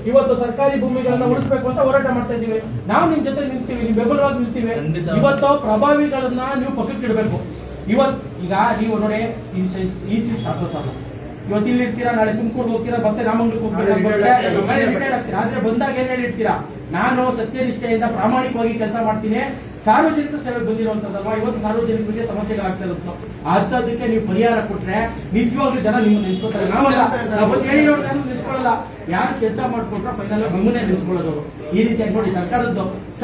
ಇವತ್ತು ಸರ್ಕಾರಿ ಭೂಮಿಗಳನ್ನ ಉಳಿಸಬೇಕು ಅಂತ ಹೋರಾಟ ಮಾಡ್ತಾ ಇದೀವಿ. ನಾವು ನಿಮ್ ಜೊತೆ ನಿಲ್ತೀವಿ, ನಿಮ್ ಬೆಂಬಲವಾಗಿ ನಿಲ್ತೀವಿ. ಇವತ್ತು ಪ್ರಭಾವಿಗಳನ್ನ ನೀವು ಪಕ್ಕಕ್ಕೆ ಇಡಬೇಕು. ಈಗ ನೀವು ನೋಡಿ ಈ ಸೀಟ್ ಶಾಶ್ವತ. ಇವತ್ತು ಇಲ್ಲಿ ಇರ್ತೀರಾ, ನಾಳೆ ತುಮಕೂರು ಹೋಗ್ತೀರಾ, ಮತ್ತೆ ರಾಮಂಗ್ಲಕ್ಕೆ ಹೋಗ್ತೀರಾ. ಆದ್ರೆ ಬಂದಾಗ ಏನ್ ಹೇಳಿ ಇಡ್ತೀರಾ? ನಾನು ಸತ್ಯನಿಷ್ಠೆಯಿಂದ ಪ್ರಾಮಾಣಿಕವಾಗಿ ಕೆಲಸ ಮಾಡ್ತೀನಿ, ಸಾರ್ವಜನಿಕ ಸೇವೆ ಬಂದಿರುವಂತದ್ದಲ್ವಾ. ಇವತ್ತು ಸಾರ್ವಜನಿಕರಿಗೆ ಸಮಸ್ಯೆಗಳಾಗ್ತಾ ಇರುತ್ತೆ. ಅದಕ್ಕೆ ನೀವು ಪರಿಹಾರ ಕೊಟ್ರೆ ನಿಜವಾಗ್ಲೂ ಜನ ನಿಮ್ಮನ್ನ ನಿಲ್ಸ್ಕೊತಾರೆ. ನಾವು ಹೇಳಿ ನೋಡ್ತಾ ನಿಲ್ಸ್ಕೊಳ್ಳಲ್ಲ. ಯಾರು ಕೆಲಸ ಮಾಡ್ಕೊಟ್ರೆ ಫೈನಲ್ ನಮ್ಮನ್ನೇ ನಿಲ್ಸ್ಕೊಳ್ಳೋದು. ಈ ರೀತಿಯಾಗಿ ನೋಡಿ,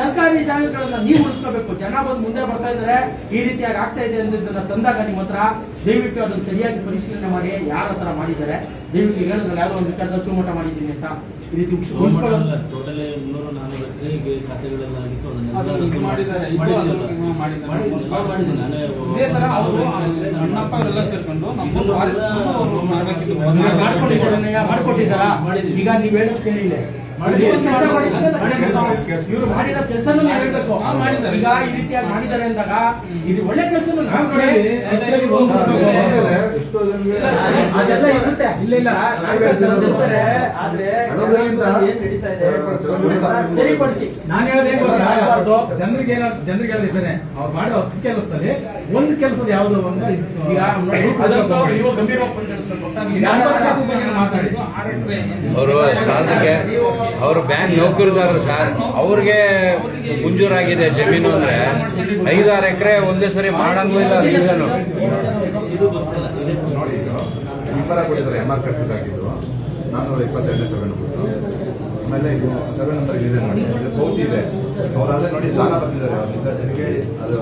ಸರ್ಕಾರಿ ಜಾಗಗಳನ್ನ ನೀವು ಉಳಿಸ್ಕೋಬೇಕು. ಜನ ಬಂದು ಮುಂದೆ ಬರ್ತಾ ಇದಾರೆ, ಈ ರೀತಿಯಾಗಿ ಆಗ್ತಾ ಇದೆ ಅನ್ನೋದನ್ನ ತಂದಾಗ ನಿಮ್ಮ ಹತ್ರ ದಯವಿಟ್ಟು ಅದನ್ನು ಸರಿಯಾಗಿ ಪರಿಶೀಲನೆ ಮಾಡಿ. ಯಾರ ಹತ್ರ ಮಾಡಿದ್ದಾರೆ ದಯವಿಟ್ಟು ಹೇಳಿದ್ರಲ್ಲ, ಯಾರೋ ಒಂದು ವಿಚಾರದಲ್ಲಿ ಸುಮೋಟ ಮಾಡಿದ್ದೀನಿ ಅಂತ ಈ ರೀತಿ ಟೋಟಲ್ 300-400 ಎಕರೆಗೆ ಖಾತೆಗಳೆಲ್ಲ ಆಗಿತ್ತು. ಮಾಡ್ಕೊಟ್ಟಿದ್ದಾರಾ? ಈಗ ನೀವ್ ಹೇಳೋದು ಕೇಳಿಲ್ಲ, ಇವರು ಮಾಡಿರೋ ಕೆಲಸನೂ ನೀವು ಹೇಳ್ಬೇಕು. ಈಗ ಈ ರೀತಿಯಾಗಿ ಮಾಡಿದ್ದಾರೆ ಅಂದಾಗ ಇದು ಒಳ್ಳೆ ಕೆಲಸ ಇರುತ್ತೆ. ಇಲ್ಲ ಸರಿಪಡಿಸಿ. ನಾನು ಹೇಳೋದೇ ಜನರಿಗೆ ಹೇಳಿದ್ದೇನೆ, ಅವ್ರು ಮಾಡೋ ಕೆಲಸದಲ್ಲಿ ಒಂದು ಕೆಲಸದ ಯಾವುದೋ ಒಂದು ಮಾತಾಡಿದ್ದು ಅವರು ಬ್ಯಾಂಕ್ ನೌಕರದಾರರು ಸರ್, ಅವ್ರಿಗೆ ಮಂಜೂರಾಗಿದೆ ಜಮೀನು ಅಂದ್ರೆ 5-6 ಎಕರೆ ಒಂದೇ ಸರಿ ಮಾಡಂಗೂ ಇಲ್ಲ. ರೀಸನು ಇಬ್ಬರ ಕೊಟ್ಟಿದ್ದಾರೆ. MR ಕಟ್ ಹಾಕಿದ್ರು 422 ಸರ್ವೆ ನಂಬರ್. ಆಮೇಲೆ ಇದು ಸರ್ವೆ ನಂಬರ್ ಇದೆ ನೋಡಿ, ಇದು ಕೌತಿ ಇದೆ. ಅವರಲ್ಲೇ ನೋಡಿ ದಾನ ಬರ್ತಿದ್ದಾರೆ ಮಿಸಸ್ಗೆ. ಅದು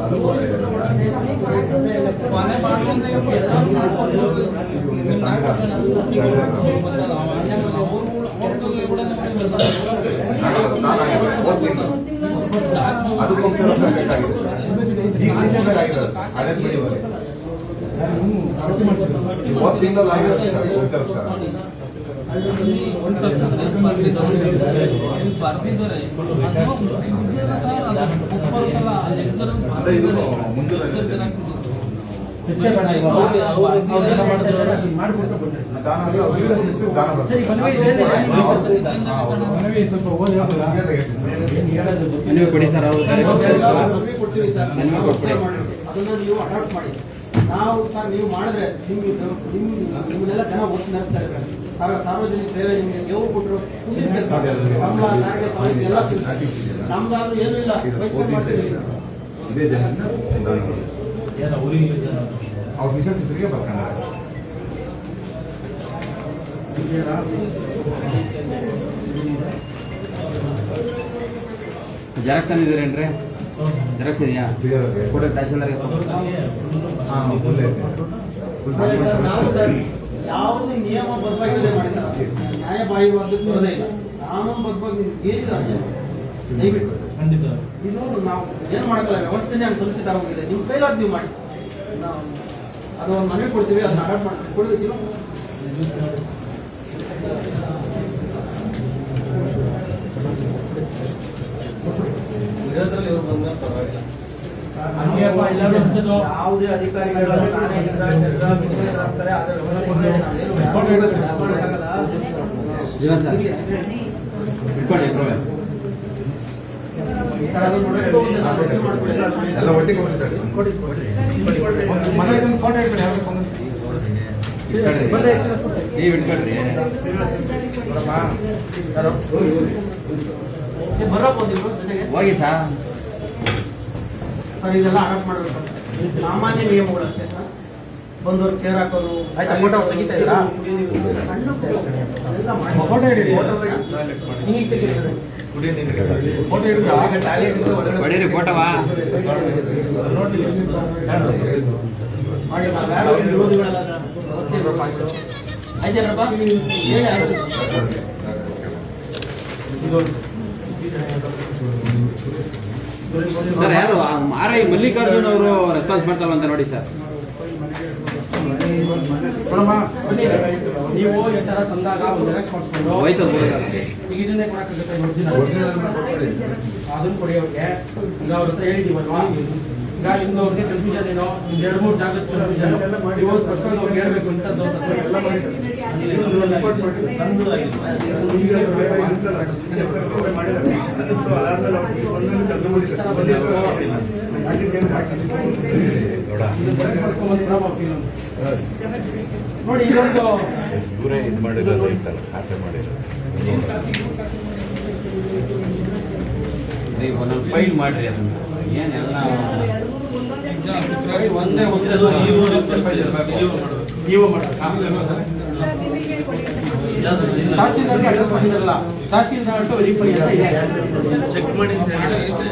ಅದಕ್ಕೊಂದು ಬೇಕಾಗಿದೆ. ಈಗ ರೀಸೆಂಟ್ ಆಗಿರೋದು ಹಳೇದು ಬಿಡಿ, 30 ತಿಂಗಳಲ್ಲಿ ಆಗಿರೋದು ಸರ್. ಗೋಚರ ಸರ್ ಅಂದ್ರೆ ಇದು ಮುಂಜಾನೆ ಕೊಡಿ ಸರ್. ಅದನ್ನ ನೀವು ಅಡಾಪ್ಟ್ ಮಾಡಿ. ನಾವು ಸರ್ ನೀವು ಮಾಡಿದ್ರೆ ನಿಮ್ಮನ್ನೆಲ್ಲ ಜನ ಒತ್ತು ನಡೆಸ್ತಾರೆ. ಸಾರ್ವಜನಿಕ ಸೇವೆ ನಿಮಗೆ ನೀವು ಕೊಟ್ಟರು ಎಲ್ಲ ನಮ್ದಾದ್ರೂ ಏನೂ ಇಲ್ಲ. ಇದೇ ಜನ ಅವ್ರ ಮಿಸಸ್ ಹೆಸರಿಗೆ ಬರ್ಕೊಂಡ್ರೆ ಜೆರಾಕ್ಸ್ ತಂದಿದ್ದೀರೇನ್ರಿ? ಜೆರಾಕ್ಸ್ ಇದೆಯಾ? ಕೊಡಿ ತಹಶೀಲ್ದಾರ್ಗೆ. ಯಾವುದೇ ನಿಯಮಬದ್ಧವಾಗಿ ನ್ಯಾಯಬಾಹಿರವಾದದ್ದು ಬರೋದೇ ಇಲ್ಲ. ಕಾನೂನುಬದ್ಧವಾಗಿ ಏನಿದೆ ದಯವಿಟ್ಟು ಇದು ನಾವು ಏನು ಮಾಡೋಕ್ಕಲ್ಲ. ವ್ಯವಸ್ಥೆನೇ ಹಂಗೆ ಕಲುಷಿತವಾಗಿದೆ. ನಿಮ್ಮ ಕೈಲಾದ ನೀವು ಮಾಡಿ. ಅದು ಒಂದು ಮನವಿ ಕೊಡ್ತೀವಿ, ಅದನ್ನ ಅಡಾಪ್ಟ್ ಮಾಡ್ತೀವಿ. ಕೊಡ್ಬೇಕಿಲ್ಲ ಯಾವುದೇ ಅಧಿಕಾರಿಗಳು ಎಲ್ಲ ಒಟ್ಟಿಗೆ ನೀವು ಇಟ್ಕೊಳ್ರಿ. ಹೋಗಿ ಸರ್. ಸರ್ ಇದೆಲ್ಲ ಅಡಾಪ್ಟ್ ಮಾಡಬೇಕು. ಸಾಮಾನ್ಯ ನಿಯಮಗಳು ಅಷ್ಟೇ. ಬಂದವ್ರು ಚೇರ್ ಹಾಕೋದು. ಆಯ್ತಾ? ಫೋಟೋ ತೆಗಿತಾ ಇದ್ದೀರಾ? ಫೋಟೋ ಹಿಡಿರಿ. ಹಿಂಗೆ ತೆಗಿರಿ. ಫೋಟೋ ಹಿಡಿದು ಆಗ ಟಾಯ್ಲೆಟ್ ಬಡೀರಿ ಫೋಟೋವಾ ಮಾಡಿ. ನಾವು ವಿರೋಧಿಗಳೆಲ್ಲ ವ್ಯವಸ್ಥೆ ಆಯ್ತೇನಪ್ಪ ಹೇಳಿ. ಸರ್ ಯಾರು RI ಮಲ್ಲಿಕಾರ್ಜುನ್ ಅವರು ರೆಸ್ಪಾನ್ಸ್ ಮಾಡ್ತಾರಲ್ಲ ಅಂತ ನೋಡಿ ಸರ್. ನೀವು ಈ ತರ ತಂದಾಗ ಒಂದು ಜೆರಾಕ್ಸ್ ಮಾಡಿಸ್ಕೊಂಡು ಹೋಯ್ತು. ಈಗ ಇದನ್ನೇ ಕೊಡಕ್ಕಾಗುತ್ತೆ, ಅದನ್ನು ಕೊಡಿ ಅವ್ರಿಗೆ. ಈಗ ಅವ್ರ ಹತ್ರ ಹೇಳಿದೀವಲ್ವಾ, ಈಗ ಇನ್ನು ಅವ್ರಿಗೆ ಕನ್ಫ್ಯೂಷನ್ ಏನೋ ಒಂದು 2-3 ಜಾಗದ ಕನ್ಫ್ಯೂಷನ್ ಇವಾಗ ಸ್ಪಷ್ಟವಾಗಿ ಅವ್ರಿಗೆ ಹೇಳ್ಬೇಕು ಅಂತ ಎಲ್ಲ ನೋಡಿ ಇದೊಂದು ಇವರೇ ಇದು ಮಾಡಿರೋದು ಇತ್ತಲ್ಲ ಖಾತೆ ಮಾಡಿರೋದು ಒಂದೊಂದು ಫೈಲ್ ಮಾಡ್ರಿ ಅದನ್ನ ಏನೆಲ್ಲ ಒಂದೇ ತಹಸೀಲ್ದಾರ್ಗೆ ಅಡ್ರೆಸ್ ಮಾಡಿದಾರಲ್ಲ ತಹಸೀಲ್ದಾರ್ ಟು ವೆರಿಫೈ ಅಂತ ಇದೆ. ಚೆಕ್ ಮಾಡಿ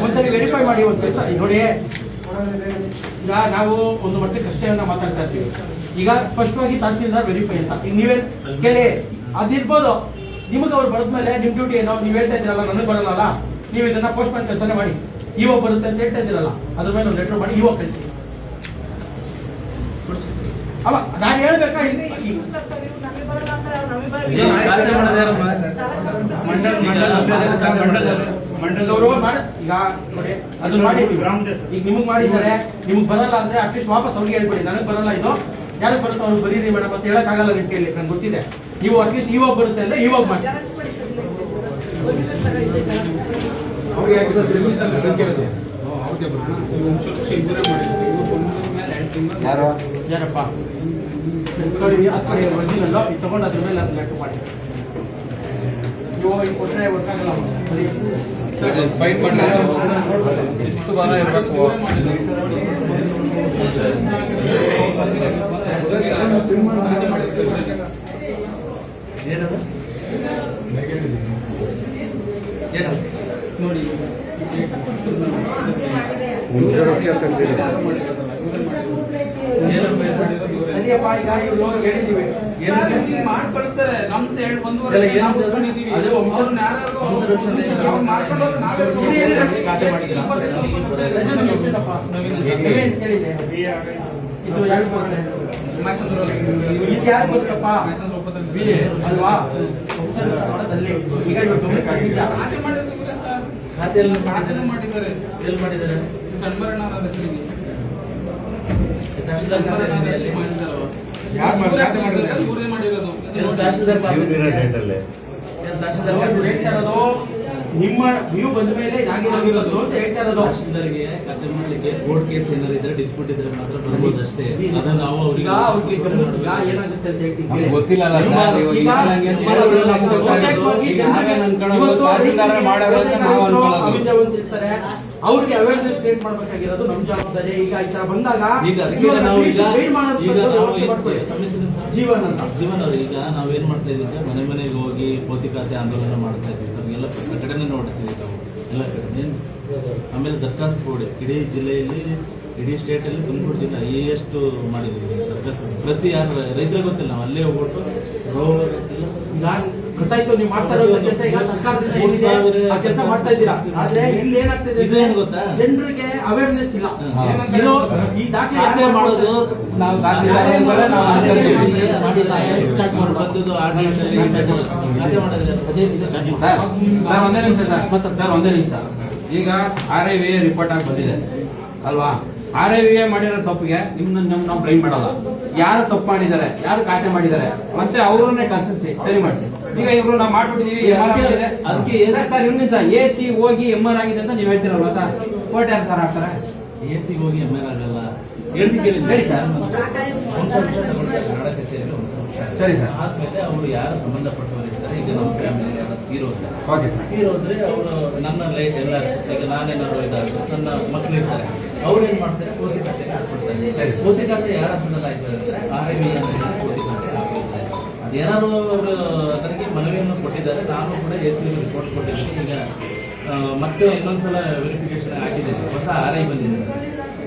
ಒಂದ್ಸರಿ ವೆರಿಫೈ ಮಾಡಿ ಒಂದು ಕೆಲಸ ನೋಡಿ. ಈಗ ನಾವು ಒಂದು ಮಟ್ಟಕ್ಕೆ ಅಷ್ಟೇ ಅಂತ ಮಾತಾಡ್ತಾ ಇರ್ತೀವಿ. ಈಗ ಸ್ಪಷ್ಟವಾಗಿ ತಹಸೀಲ್ದಾರ್ ವೆರಿಫೈ ಅಂತ ಈಗ ನೀವೇನ್ ಕೇಳಿ ಅದಿರ್ಬೋದು. ನಿಮಗೆ ಅವ್ರು ಬರೆದ್ಮೇಲೆ ನಿಮ್ ಡ್ಯೂಟಿ ಏನೋ ನೀವು ಹೇಳ್ತಾ ಇದ್ದೀರಲ್ಲ ನನಗೆ ಬರಲ್ಲ, ನೀವು ಇದನ್ನ ಪೋಸ್ಟ್ ಮ್ಯಾನ್ ಕೆಲಸನೇ ಮಾಡಿ ಇವಾಗ ಬರುತ್ತೆ ಅಂತ ಹೇಳ್ತಾ ಇದ್ದೀರಲ್ಲ, ಅದ್ರ ಮೇಲೆ ಒಂದು ಲೆಟರ್ ಮಾಡಿ ಇವಾಗ ಕಳಿಸಿ. ಅಲ್ಲ ನಾನು ಹೇಳ್ಬೇಕಾ ಈಗ ನೋಡಿ ಅದನ್ನ ಮಾಡಿದ್ವಿ. ಈಗ ನಿಮಗ್ ಮಾಡಿದ್ದಾರೆ, ನಿಮಗ್ ಬರಲ್ಲ ಅಂದ್ರೆ ಅಟ್ಲೀಸ್ಟ್ ವಾಪಸ್ ಅವ್ರಿಗೆ ಹೇಳ್ಬೇಡಿ ನನಗೆ ಬರಲ್ಲ ಇದು ಯಾರಿಗೆ ಬರುತ್ತೋ ಅವ್ರು ಬರೀರಿ ಮೇಡಮ್ ಅಂತ ಹೇಳಕ್ ಆಗಲ್ಲ. ನಿಮ್ ಕೇಳಿ ನಂಗೆ ಗೊತ್ತಿದೆ. ನೀವು ಅಟ್ಲೀಸ್ಟ್ ಇವಾಗ ಬರುತ್ತೆ ಅಂದ್ರೆ ಇವಾಗ ಮಾಡಿ. ಯಾರಪ್ಪ ಒರಿಜಿನಲ್ ತಗೊಂಡು ಅದ್ರ ಮೇಲೆ ಅದು ಲೆಟರ್ ಮಾಡಿ ಇವಾಗ ಕೊಟ್ಟರೆ ಗೊತ್ತಾಗಲ್ಲ. ಸರಿ ಫೈನ್ ಮಾಡಿ ಎಷ್ಟು ಬಾರ ಇರಬೇಕು. ನೋಡಿ ಸರಿಯಪ್ಪ ಈಗ ಇವ್ರು ಹೇಳಿದ್ದೀವಿ ಮಾಡಿ ಕಳಿಸ್ತಾರೆ ನಮ್ದು ಹೇಳಿ ಇದು ಯಾರು ಇದು ಯಾರು ಗೊತ್ತಪ್ಪ ಅಲ್ವಾ? ಈಗ ಖಾತೆಯಲ್ಲಿ ಮಾಡಿದ್ದಾರೆ ಎಲ್ಲಿ ಮಾಡಿದ್ದಾರೆ? ಚನ್ಮರಣ್ಣ ಹೆಸರಿಗೆ ಊರೇ ಮಾಡಿರೋದು. ನಿಮ್ಮ ನೀವು ಬಂದ ಮೇಲೆ ಇದಾಗಿರೋದು ಅಂತ ಹೇಳ್ತಾ ಇರೋದು. ತಹಶೀಲ್ದಾರ್ಗೆ ಕತೆ ಮಾಡ್ಲಿಕ್ಕೆ ಕೋರ್ಟ್ ಕೇಸ್ ಏನಾದ್ರು ಇದ್ರೆ ಡಿಸ್ಪ್ಯೂಟ್ ಇದ್ರೆ ಮಾತ್ರ ಬರ್ಬೋದು ಅಷ್ಟೇ. ಅದನ್ನ ನಾವು ಈಗ ಅವ್ರಿಗೆ ಈಗ ಏನಾಗುತ್ತೆ ಅಂತ ಹೇಳ್ತೀನಿ ಗೊತ್ತಿಲ್ಲಲ್ಲ ಸರ್. ಇರ್ತಾರೆ ಅವ್ರಿಗೆ ಅವೇರ್ನೆಸ್ ಕ್ರಿಯೇಟ್ ಮಾಡ್ಬೇಕಾಗಿರೋದು ನಮ್ ಜವಾಬ್ದಾರಿ. ಈಗ ಈ ತರ ಬಂದಾಗ ಈಗ ಅದಕ್ಕೆ ನಾವು ಜೀವನ ಅಂತ ಜೀವನ ಈಗ ನಾವೇನ್ ಮಾಡ್ತಾ ಇದ್ದೀವಿ, ಮನೆ ಮನೆಗೆ ಹೋಗಿ ಪೌತಿಕಾತೆ ಆಂದೋಲನ ಮಾಡ್ತಾ ಇದ್ದೀವಿ. ನಮಗೆಲ್ಲ ಪ್ರಕಟಣೆ ನೋಡಿಸಿದ್ವಿ ನಾವು ಎಲ್ಲ ಕಡೆ. ಆಮೇಲೆ ದರ್ಖಾಸ್ತು ಕೊಡಿ ಇಡೀ ಜಿಲ್ಲೆಯಲ್ಲಿ, ಇಡೀ ಸ್ಟೇಟ್ ಅಲ್ಲಿ ತುಮಕೂರು ಜಿಲ್ಲೆ ಎಷ್ಟು ಮಾಡಿದ್ವಿ ದರ್ಖಾಸ್ತು. ಪ್ರತಿ ಯಾರು ರೈತರಿಗೆ ಗೊತ್ತಿಲ್ಲ, ನಾವು ಅಲ್ಲೇ ಹೋಗ್ಬಿಟ್ಟು ಗೊತ್ತಾಯ್ತು ನೀವು ಮಾಡ್ತಾ ಇರೋ ಕೆಲಸ. ಈಗ ಸರ್ಕಾರದಿಂದ ಕೆಲಸ ಮಾಡ್ತಾ ಇದ್ದೀರಾ, ಆದ್ರೆ ಇಲ್ಲಿ ಏನಾಗ್ತಿದೆ ಇದೇನು ಗೊತ್ತಾ, ಜನರಿಗೆ ಅವೇರ್ನೆಸ್ ಇಲ್ಲ. ಇದು ಈ ದಾಖಲೆ ಮಾಡೋದು ನಾವು ಒಂದೇ ನಿಮಿಷ. ಈಗ RIVA ರಿಪೋರ್ಟ್ ಆಗಿ ಬಂದಿದೆ ಅಲ್ವಾ? RIVA ಮಾಡಿರೋ ತಪ್ಪಿಗೆ ನಾವು ಬ್ಲೈಮ್ ಮಾಡಲ್ಲ. ಯಾರು ತಪ್ಪು ಮಾಡಿದ್ದಾರೆ, ಯಾರು ಖಾತೆ ಮಾಡಿದ್ದಾರೆ ಮತ್ತೆ ಅವ್ರನ್ನೇ ಕರ್ಸಿಸಿ ಸರಿ ಮಾಡಿಸಿ. ಈಗ ಇವರು ನಾವು ಮಾಡ್ಬಿಟ್ಟಿದೀವಿ ಅದಕ್ಕೆ ಸರ್ ನಿಮ್ಗಿಂತ AC ಹೋಗಿ MR ಆಗಿದೆ ಅಂತ ನೀವು ಹೇಳ್ತಿರಲ್ವಾ ಸರ್? ಕೋರ್ಟ್ ಯಾರು ಸರ್ ಆಗ್ತಾರೆ? AC ಹೋಗಿ MR ಆಗಲ್ಲ. ಹೇಳಿ ಸರ್. ಸರಿ ಸರ್. ಆದ್ಮೇಲೆ ಅವರು ಯಾರು ಸಂಬಂಧಪಟ್ಟವರು ಇರ್ತಾರೆ, ಈಗ ನಮ್ಮ ಫ್ಯಾಮಿಲಿ ಯಾರು ತೀರೋದ್ರೆ ಅವರು ನನ್ನ ಲೈಟ್ ಎಲ್ಲ ಈಗ ನಾನೇನಾದ್ರು ಇದಾದ್ರು ನನ್ನ ಮಕ್ಳು ಇರ್ತಾರೆ, ಅವ್ರು ಏನ್ ಮಾಡ್ತಾರೆ, ಕೋತಿ ಖಾತೆ ಹಾಕ್ಬಿಡ್ತಾರೆ. ಕೋತಿ ಖಾತೆ ಯಾರ ಹತ್ರದಲ್ಲಿ ಆಯ್ತು ಅಂದ್ರೆ RIVA ಕೋತಿ ಖಾತೆ ಹಾಕಿರ್ತಾರೆ. ಅದೇನಾದ್ರು ಅವರು ಅದಕ್ಕೆ ಮನವಿಯನ್ನು ಕೊಟ್ಟಿದ್ದಾರೆ. ನಾನು ಕೂಡ AC ರಿಪೋರ್ಟ್ ಕೊಟ್ಟಿದ್ದೀನಿ. ಈಗ ಮತ್ತೆ ಇನ್ನೊಂದ್ಸಲ ವೆರಿಫಿಕೇಶನ್ ಹಾಕಿದ್ದೀನಿ, ಹೊಸ RI ಬಂದಿದೆ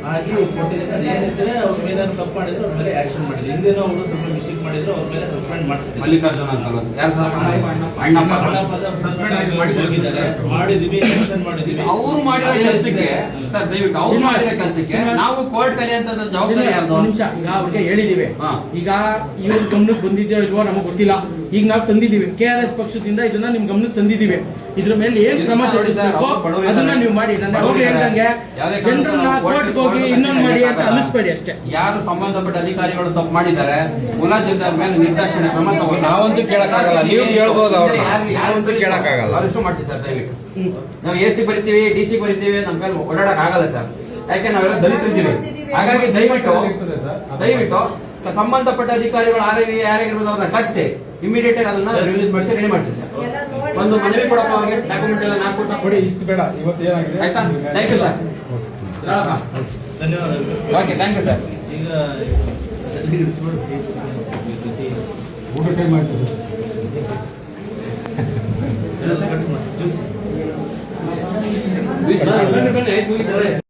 ಹಾಗೆ ಕೊಟ್ಟಿದ್ದೀನಿ. ಅದು ಏನಿದ್ರೆ ಅವ್ರ ಮೇಲೆ ತಪ್ಪು ಮಾಡಿದ್ರು ಅವ್ರ ಮೇಲೆ ಆಕ್ಷನ್ ಮಾಡಿದ್ರು. ಹಿಂದೇನೋ ಅವರು ಸ್ವಲ್ಪ ಮಿಸ್ಟೇಕ್ ಮಾಡಿದ್ರು, ಅವ್ರ ಮೇಲೆ ಸಸ್ಪೆಂಡ್ ಮಾಡಿಸ್ತೀವಿ. ಮಲ್ಲಿಕಾರ್ಜುನ ಸಸ್ಪೆಂಡ್ ಮಾಡಿ ಹೋಗಿದ್ದಾರೆ, ಮಾಡಿದೀವಿ, ಆಕ್ಷನ್ ಮಾಡಿದೀವಿ. ಅವ್ರು ಮಾಡಿರೋ ಕೆಲಸಕ್ಕೆ ಸರ್ ದಯವಿಟ್ಟು ಅವ್ರು ಮಾಡಿರೋ ಕೆಲಸಕ್ಕೆ ನಾವು ಕೋರ್ಟ್ ಕಲಿಯಂತ ಜವಾಬ್ದಾರಿ ಯಾರ್ದು? ನಿಮಿಷ. ಈಗ ಅವ್ರಿಗೆ ಹೇಳಿದೀವಿ. ಈಗ ಇವ್ರ ಗಮನಕ್ಕೆ ಬಂದಿದ್ಯೋ ಇಲ್ವೋ ನಮಗೆ ಗೊತ್ತಿಲ್ಲ. ಈಗ ನಾವು ತಂದಿದ್ದೀವಿ KRS ಪಕ್ಷದಿಂದ ಇದನ್ನ ನಿಮ್ ಗಮನಕ್ಕೆ ತಂದಿದ್ದೀವಿ. ಇದ್ರ ಮೇಲೆ ಏನ್ ಕ್ರಮ ಜೋಡಿಸಬೇಕು ಅದನ್ನ ನೀವು ಮಾಡಿ. ನನ್ನ ಹೋಗಿ ಹೇಳ್ದಂಗೆ ಜನರನ್ನ ಕೋರ್ಟ್ಗೆ ಹೋಗಿ ಇನ್ನೊಂದು ಮಾಡಿ ಅಂತ ಅನಿಸ್ಬೇಡಿ ಅಷ್ಟೇ. ಯಾರು ಸಂಬಂಧಪಟ್ಟ ಅಧಿಕಾರಿಗಳು ತಪ್ಪು ಮಾಡಿದ್ದಾರೆ ಮುಲಾಜಿಲ್ಲದ ಮೇಲೆ ನಿರ್ದಾಕ್ಷಿಣ್ಯ ಕ್ರಮ ತಗೊಂಡು ನಾವಂತೂ ಕೇಳಕ್ಕಾಗಲ್ಲ, ನೀವು ಕೇಳ್ಬೋದು ಅವ್ರನ್ನ. ನಾವಂತೂ ಕೇಳಕ್ಕಾಗಲ್ಲ. ಅರೆಸ್ಟ್ ಮಾಡಿಸಿ ಸರ್ ದಯವಿಟ್ಟು. ನಾವು AC ಬರಿತೀವಿ DC ಬರಿತೀವಿ, ನಮ್ಮ ಕೈಲಿ ಓಡಾಡಕ್ ಆಗಲ್ಲ ಸರ್, ಯಾಕೆ ನಾವೆಲ್ಲ ದಲಿತರಿದ್ದೀವಿ. ಹಾಗಾಗಿ ದಯವಿಟ್ಟು ಸಂಬಂಧಪಟ್ಟ ಅಧಿಕಾರಿಗಳು ಯಾರಿಗಿರ್ಬೋದು ಅವ್ರನ್ನ ಕಳಿಸಿ ಇಮಿಡಿಯೇಟ್ ಆಗಿ ಅದನ್ನ ರಿಲೀಸ್ ಮಾಡಿಸಿ ರೆಡಿ ಮಾಡಿಸಿ ಸರ್. ಒಂದು ಮನವಿ ಕೊಡಪ್ಪ ಅವ್ರಿಗೆ, ಡಾಕ್ಯುಮೆಂಟ್ ಎಲ್ಲ ನಾಲ್ಕು ಕೊಡಿ, ಇಷ್ಟು ಬೇಡ ಇವತ್ತು ಏನಾಗಿದೆ. ಆಯ್ತಾ? Thank you sir. ಧನ್ಯವಾದಗಳು. Okay, thank you sir. ಈಗ ಊಟ ಟೈಮ್ ಆಯ್ತು. ಜ್ಯೂಸ್ ಬನ್ನಿ, ಬನ್ನಿ, ಆಯ್ತು, ಮುಗಿಸಿ.